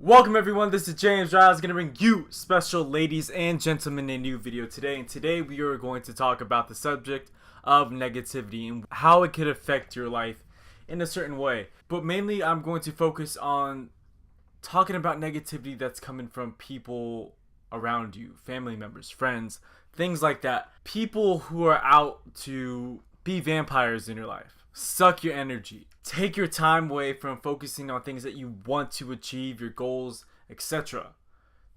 Welcome everyone, this is Jamesrise, going to bring you special ladies and gentlemen a new video today. And today we are going to talk about the subject of negativity and how it could affect your life in a certain way. But mainly I'm going to focus on talking about negativity that's coming from people around you, family members, friends, things like that. People who are out to be vampires in your life, suck your energy, take your time away from focusing on things that you want to achieve, your goals, etc.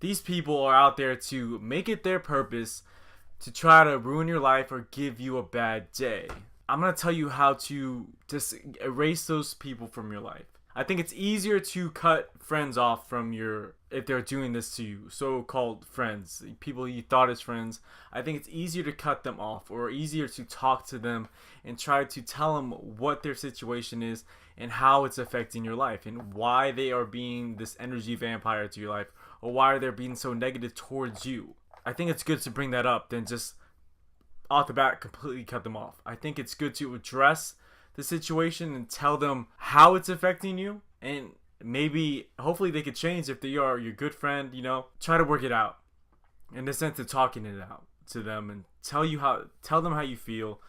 These people are out there to make it their purpose to try to ruin your life or give you a bad day. I'm going to tell you how to just erase those people from your life. I think it's easier to cut friends off from if they're doing this to you, so-called friends, people you thought as friends. I think it's easier to cut them off, or easier to talk to them and try to tell them what their situation is and how it's affecting your life and why they are being this energy vampire to your life, or why they're being so negative towards you. I think it's good to bring that up than just off the bat completely cut them off. I think it's good to address the situation and tell them how it's affecting you, and maybe hopefully they could change if they are your good friend. Try to work it out in the sense of talking it out to them and tell them how you feel,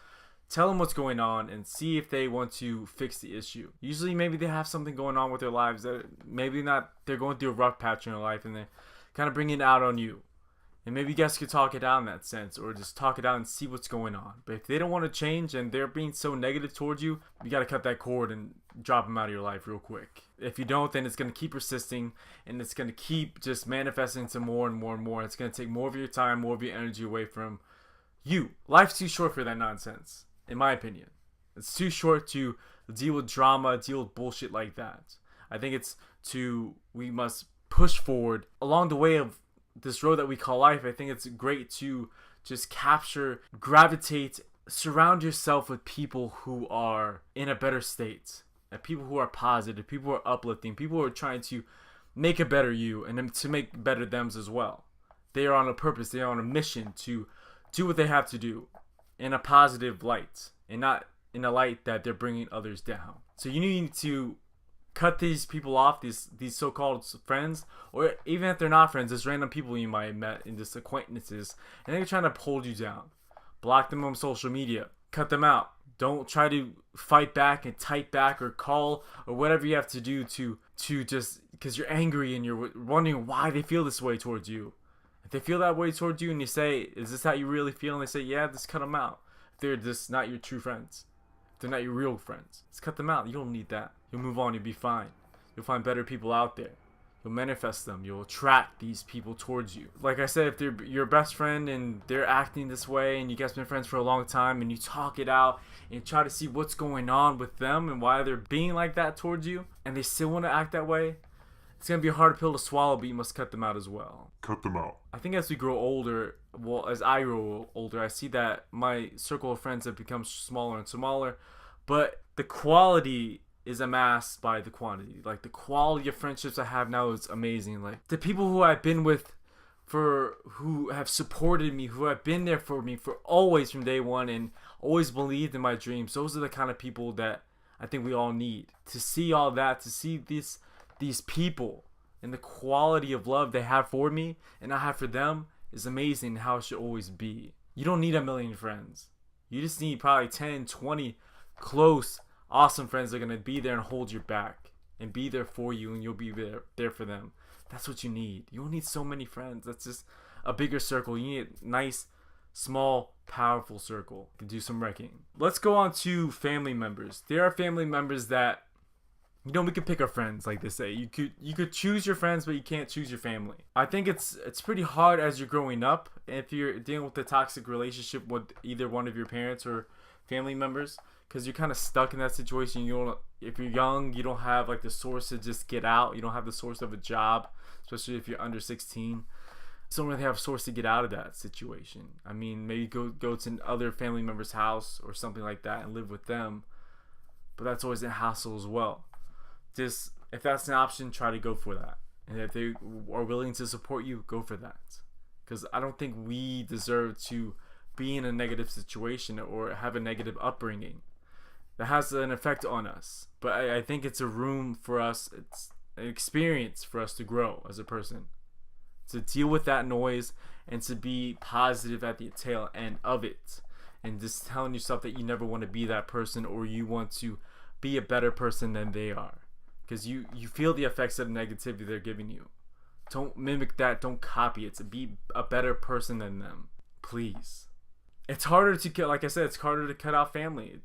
tell them what's going on, and see if they want to fix the issue. Usually maybe they have something going on with their lives that maybe not, they're going through a rough patch in their life and they're kind of bringing it out on you. And maybe you guys could talk it out in that sense, or just talk it out and see what's going on. But if they don't want to change and they're being so negative towards you, you got to cut that cord and drop them out of your life real quick. If you don't, then it's going to keep persisting and it's going to keep just manifesting into more and more and more. It's going to take more of your time, more of your energy away from you. Life's too short for that nonsense, in my opinion. It's too short to deal with drama, deal with bullshit like that. I think we must push forward along the way of this road that we call life. I think it's great to just gravitate, surround yourself with people who are in a better state, and people who are positive, people who are uplifting, people who are trying to make a better you and to make better thems as well. They are on a purpose, they are on a mission to do what they have to do in a positive light and not in a light that they're bringing others down. So you need to cut these people off, these so-called friends, or even if they're not friends, just random people you might have met and just acquaintances, and they're trying to hold you down. Block them on social media. Cut them out. Don't try to fight back and type back or call or whatever you have to do to just because you're angry and you're wondering why they feel this way towards you. If they feel that way towards you and you say, is this how you really feel? And they say, yeah, just cut them out. If they're just not your true friends, if they're not your real friends, just cut them out. You don't need that. You'll move on. You'll be fine. You'll find better people out there. You'll manifest them. You'll attract these people towards you. Like I said, if they're your best friend and they're acting this way and you guys have been friends for a long time and you talk it out and try to see what's going on with them and why they're being like that towards you and they still want to act that way, it's going to be a hard pill to swallow, but you must cut them out as well. Cut them out. I think as we grow older, as I grow older, I see that my circle of friends have become smaller and smaller, but the quality is amassed by the quantity. Like, the quality of friendships I have now is amazing. Like, the people who I've been with who have supported me, who have been there for me for always from day one and always believed in my dreams, those are the kind of people that I think we all need. To see all that, to see these people and the quality of love they have for me and I have for them is amazing, how it should always be. You don't need a million friends. You just need probably 10, 20 close, awesome friends that are going to be there and hold your back and be there for you, and you'll be there for them. That's what you need. You don't need so many friends. That's just a bigger circle. You need a nice, small, powerful circle to do some wrecking. Let's go on to family members. There are family members that, we can pick our friends, like they say. You could choose your friends, but you can't choose your family. I think it's pretty hard as you're growing up, if you're dealing with a toxic relationship with either one of your parents or family members, because you're kind of stuck in that situation. If you're young, you don't have like the source to just get out. You don't have the source of a job, especially if you're under 16. You don't really have a source to get out of that situation. I mean, maybe go to other family member's house or something like that and live with them, but that's always a hassle as well. Just, if that's an option, try to go for that. And if they are willing to support you, go for that. Because I don't think we deserve to be in a negative situation or have a negative upbringing that has an effect on us. But I think it's a room for us. an experience for us to grow as a person, to deal with that noise and to be positive at the tail end of it, and just telling yourself that you never want to be that person, or you want to be a better person than they are, because you feel the effects of the negativity they're giving you. Don't mimic that. Don't copy it. To be a better person than them, please. It's harder to, like I said, it's harder to cut out family.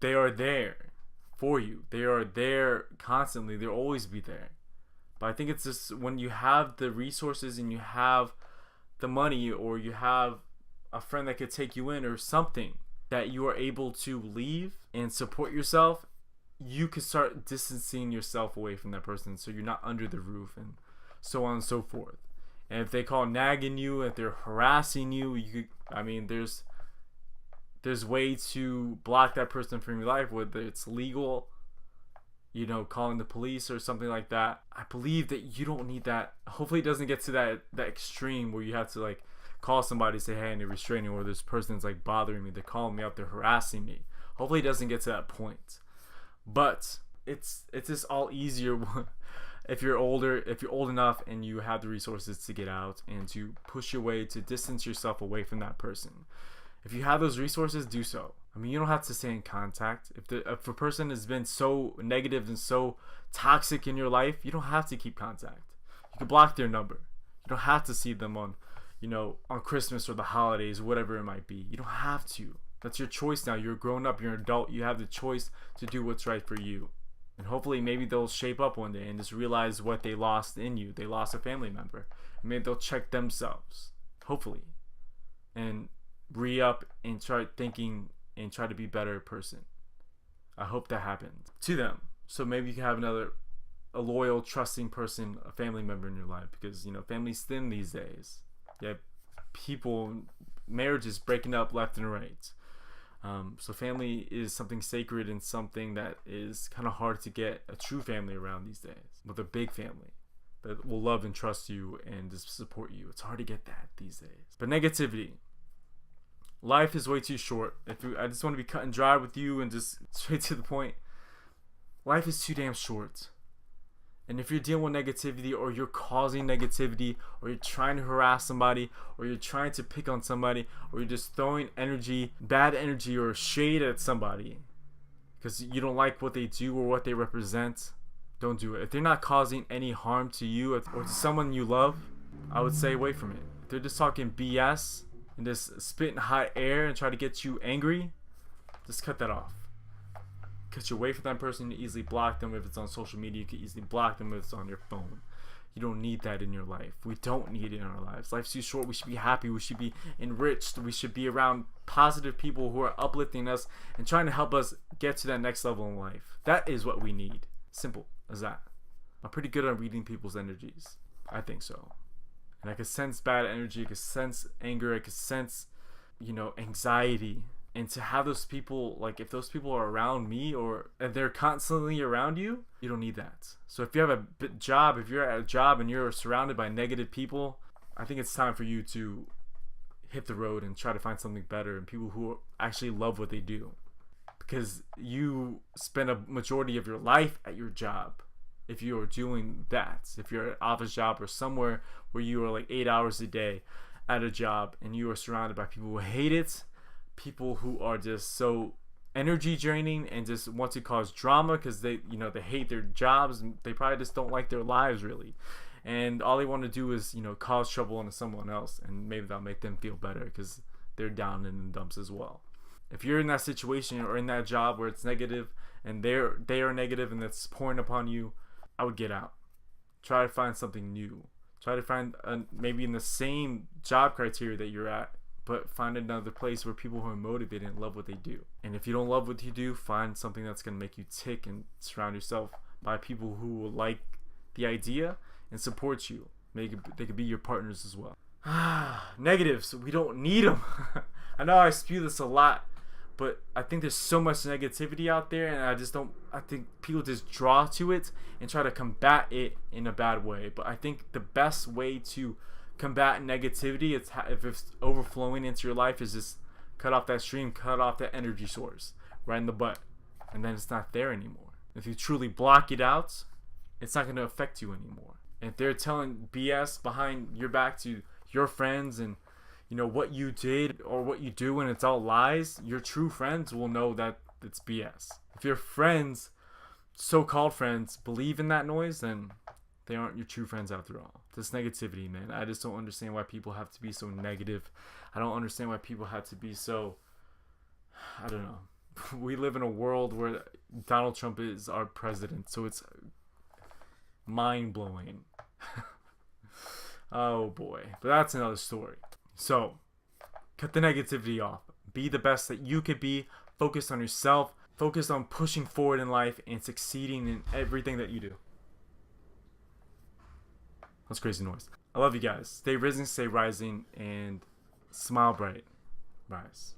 They are there for you. They are there constantly. They'll always be there. But I think it's just when you have the resources and you have the money, or you have a friend that could take you in or something, that you are able to leave and support yourself, you could start distancing yourself away from that person, so you're not under the roof, and so on and so forth. And if they call nagging you, if they're harassing you, there's way to block that person from your life, whether it's legal, calling the police or something like that. I believe that you don't need that. Hopefully it doesn't get to that extreme where you have to like call somebody, say, hey, I need restraining, or this person's like bothering me, they're calling me out, they're harassing me. Hopefully it doesn't get to that point. But it's just all easier if you're older, if you're old enough and you have the resources to get out and to push your way to distance yourself away from that person. If you have those resources, do so. I mean, you don't have to stay in contact. If a person has been so negative and so toxic in your life, you don't have to keep contact. You can block their number. You don't have to see them on Christmas or the holidays, whatever it might be. You don't have to. That's your choice now. You're grown up, you're an adult, you have the choice to do what's right for you. And hopefully maybe they'll shape up one day and just realize what they lost in you. They lost a family member. And maybe they'll check themselves, hopefully, and re-up and start thinking and try to be a better person. I hope that happens to them. So maybe you can have a loyal, trusting person, a family member in your life, because family's thin these days. Yeah, marriages breaking up left and right. So family is something sacred and something that is kind of hard to get a true family around these days, with a big family that will love and trust you and just support you. It's hard to get that these days. But negativity. Life is way too short. I just want to be cut and dry with you and just straight to the point. Life is too damn short. And if you're dealing with negativity, or you're causing negativity, or you're trying to harass somebody, or you're trying to pick on somebody, or you're just throwing bad energy or shade at somebody because you don't like what they do or what they represent, don't do it. If they're not causing any harm to you or to someone you love, I would stay away from it. If they're just talking BS and just spitting hot air and try to get you angry, just cut that off. Cut you away from that person. You easily block them. If it's on social media, you can easily block them if it's on your phone. You don't need that in your life. We don't need it in our lives. Life's too short. We should be happy. We should be enriched. We should be around positive people who are uplifting us and trying to help us get to that next level in life. That is what we need. Simple as that. I'm pretty good at reading people's energies. I think so. And I can sense bad energy. I can sense anger. I can sense, anxiety. And to have those people, like if those people are around me or they're constantly around you, you don't need that. So if you have a job, if you're at a job and you're surrounded by negative people, I think it's time for you to hit the road and try to find something better and people who actually love what they do. Because you spend a majority of your life at your job. If you are doing that, if you're at an office job or somewhere where you are like 8 hours a day at a job and you are surrounded by people who hate it, people who are just so energy draining and just want to cause drama because they hate their jobs and they probably just don't like their lives really, and all they want to do is cause trouble on someone else, and maybe that'll make them feel better because they're down in the dumps as well. If you're in that situation or in that job where it's negative and they are negative and that's pouring upon you, I would get out. Try to find something new. Try to find maybe in the same job criteria that you're at, but find another place where people who are motivated and love what they do. And if you don't love what you do, find something that's going to make you tick and surround yourself by people who will like the idea and support you. They could be your partners as well. Negatives, we don't need them. I know I spew this a lot, but I think there's so much negativity out there, and I think people just draw to it and try to combat it in a bad way. But I think the best way to combat negativity, if it's overflowing into your life, is just cut off that stream, cut off that energy source right in the butt, and then it's not there anymore. If you truly block it out it's not going to affect you anymore. And if they're telling BS behind your back to your friends and what you did or what you do and it's all lies, your true friends will know that it's BS. If your friends, so-called friends, believe in that noise, then they aren't your true friends after all. This negativity, man, I just don't understand why people have to be so negative. I don't understand why people have to be so, I don't know. We live in a world where Donald Trump is our president, so it's mind-blowing. Oh boy, but that's another story. So cut the negativity off. Be the best that you could be. Focus on yourself. Focus on pushing forward in life and succeeding in everything that you do. That's crazy noise. I love you guys. Stay risen, stay rising, and smile bright. Rise.